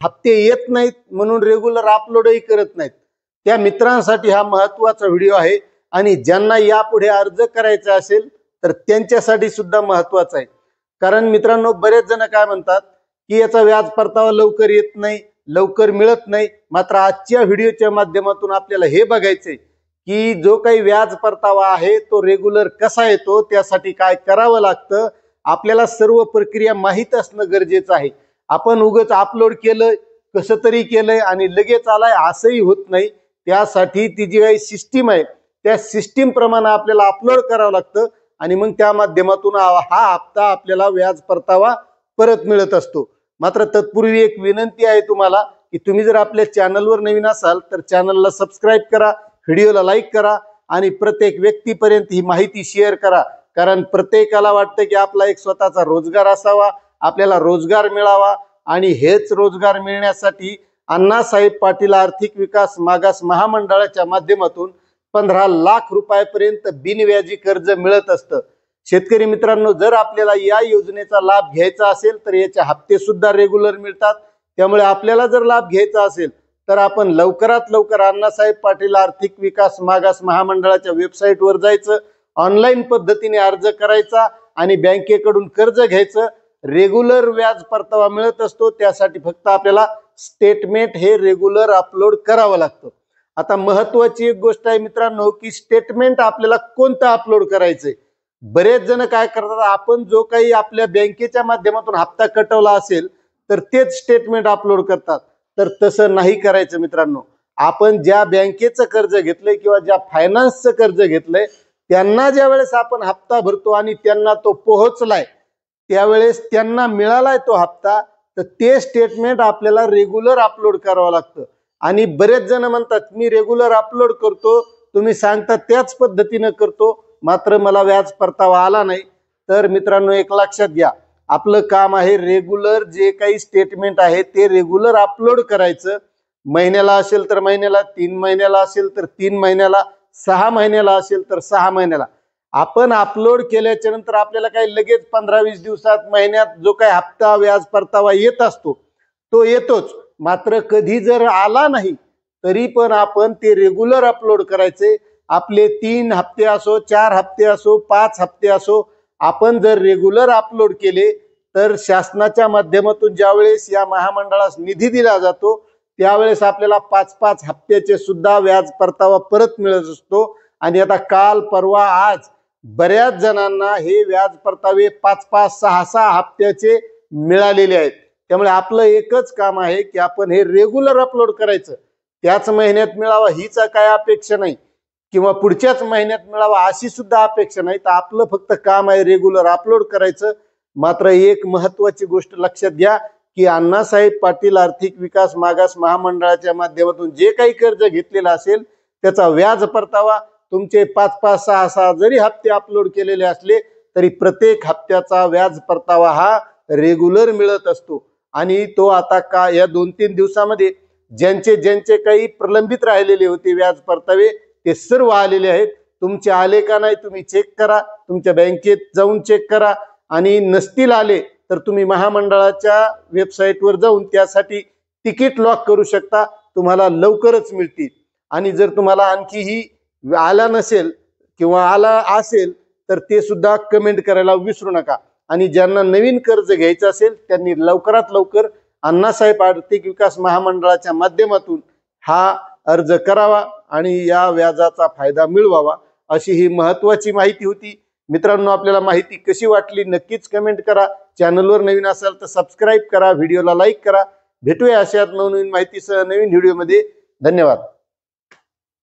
हप्ते येत नाहीत म्हणून रेग्युलर अपलोडही करत नाहीत, त्या मित्रांसाठी हा महत्त्वाचा व्हिडिओ आहे। आणि ज्यांना यापुढे अर्ज करायचा असेल तर त्यांच्यासाठी सुद्धा महत्त्वाचा आहे। कारण मित्रांनो, बरेच जण काय म्हणतात की याचा व्याज परतावा लवकर येत नाही, लवकर मिळत नाही। मात्र आजच्या व्हिडिओच्या माध्यमातून आपल्याला हे बघायचंय की जो काही व्याज परतावा आहे तो रेग्युलर कसा येतो, त्यासाठी काय करावं लागतं, आपल्याला सर्व प्रक्रिया माहीत असणं गरजेचं आहे। आपण उगाच अपलोड केलं, कसं तरी केलंय आणि लगेच आलाय असंही होत नाही। त्यासाठी ती जी काही सिस्टीम आहे त्या सिस्टीम प्रमाणे आपल्याला अपलोड करावं लागतं आणि मग त्या माध्यमातून हा हप्ता आपल्याला व्याज परतावा परत मिळत असतो। मात्र तत्पूर्वी एक विनंती आहे तुम्हाला की तुम्ही जर आपल्या चॅनलवर नवीन असाल तर चॅनलला सबस्क्राईब करा, व्हिडिओला लाईक करा आणि प्रत्येक व्यक्तीपर्यंत ही माहिती शेअर करा। कारण प्रत्येकाला वाटतं की आपला एक स्वतःचा रोजगार असावा, आपल्याला रोजगार मिळावा आणि हेच रोजगार मिळण्यासाठी अण्णासाहेब पाटील आर्थिक विकास मागास महामंडळाच्या माध्यमातून 15 लाख रुपयापर्यंत बिनव्याजी कर्ज मिळत असतं। शेतकरी मित्रांनो, जर आपल्याला या योजनेचा लाभ घ्यायचा असेल तर याचे हप्ते सुद्धा रेग्युलर मिळतात। त्यामुळे आपल्याला जर लाभ घ्यायचा असेल तर आपण लवकरात लवकर अण्णासाहेब पाटील आर्थिक विकास मागास महामंडळाच्या वेबसाईटवर जायचं, ऑनलाईन पद्धतीने अर्ज करायचा आणि बँकेकडून कर्ज घ्यायचं। रेग्युलर व्याज परतावा मिळत असतो, त्यासाठी फक्त आपल्याला स्टेटमेंट हे रेग्युलर अपलोड करावं लागतं। आता महत्त्वाची एक गोष्ट आहे मित्रांनो की स्टेटमेंट आपल्याला कोणतं अपलोड करायचंय। बरेच जण काय करतात, आपण जो काही आपल्या बँकेच्या माध्यमातून हप्ता कटवला असेल तर तेच स्टेटमेंट अपलोड करतात, तर तसं नाही करायचं मित्रांनो। आपण ज्या बँकेचं कर्ज घेतलंय किंवा ज्या फायनान्सचं कर्ज घेतलंय त्यांना ज्या वेळेस आपण हप्ता भरतो आणि त्यांना तो पोहोचलाय, त्यावेळेस त्यांना मिळालाय तो हप्ता, तर ते स्टेटमेंट आपल्याला रेग्युलर अपलोड करावं लागतं। आणि बरेच जण म्हणतात मी रेग्युलर अपलोड करतो, तुम्ही सांगता त्याच पद्धतीने करतो, मात्र मला व्याज परतावा आला नाही। तर मित्रांनो, एक लक्षात घ्या, आपलं काम आहे रेग्युलर जे काही स्टेटमेंट आहे ते रेग्युलर अपलोड करायचं। महिन्याला असेल तर महिन्याला, 3 महिन्याला असेल तर 3 महिन्याला, 6 महिन्याला असेल तर 6 महिन्याला। आपण अपलोड केल्याच्या नंतर आपल्याला काही लगेच 15-20 दिवसात, महिन्यात जो काही हप्ता व्याज परतावा येत असतो तो येतोच। मात्र कधी जर आला नाही तरी पण आपण ते रेग्युलर अपलोड करायचे। आपले 3 हप्ते असो, 4 हप्ते असो, 5 हप्ते असो, आपण जर रेग्युलर अपलोड केले तर शासनाच्या माध्यमातून ज्यावेळेस या महामंडळास निधी दिला जातो त्यावेळेस आपल्याला 5-5 हप्त्याचे सुद्धा व्याज परतावा परत मिळत असतो। आणि आता काल परवा आज बऱ्याच जणांना हे व्याज परतावे 5-5, 6-6 हप्त्याचे मिळालेले आहेत। त्यामुळे आपलं एकच काम आहे की आपण हे रेग्युलर अपलोड करायचं। त्याच महिन्यात मिळावा हीच काय अपेक्षा नाही किंवा पुढच्याच महिन्यात मिळावा अशी सुद्धा अपेक्षा नाही, तर आपलं फक्त काम आहे रेग्युलर अपलोड करायचं। मात्र एक महत्त्वाची गोष्ट लक्षात घ्या की अण्णासाहेब पाटील आर्थिक विकास मागास महामंडळाच्या माध्यमातून जे काही कर्ज घेतलेलं असेल त्याचा व्याज परतावा तुमचे 5-5, 6-6 जरी हप्ते अपलोड केलेले असले तरी प्रत्येक हप्त्याचा व्याज परतावा हा रेग्युलर मिळत असतो। आणि तो आता का या 2-3 दिवसामध्ये ज्यांचे काही प्रलंबित राहिलेले होते व्याज परतावे ते सर्व आलेले आहेत। तुमचे आले का नाही तुम्ही चेक करा, तुमच्या बँकेत जाऊन चेक करा आणि नसतील आले तर तुम्ही महामंडळाच्या वेबसाईटवर जाऊन त्यासाठी तिकीट लॉक करू शकता, तुम्हाला लवकरच मिळतील। आणि जर तुम्हाला आणखीही आला नसेल किंवा आला असेल तर ते सुद्धा कमेंट करायला विसरू नका। आणि ज्यांना नवीन कर्ज घ्यायचं असेल त्यांनी लवकरात लवकर अण्णासाहेब आर्थिक विकास महामंडळाच्या माध्यमातून हा अर्ज करावा आणि या व्याजाचा फायदा मिळवावा, अशी ही महत्त्वाची माहिती होती। मित्रांनो, आपल्याला माहिती कशी वाटली नक्कीच कमेंट करा। चॅनलवर नवीन असाल तर सबस्क्राईब करा, व्हिडिओला लाईक करा। भेटूया अशाच नवनवीन माहितीसह नवीन व्हिडिओमध्ये। धन्यवाद।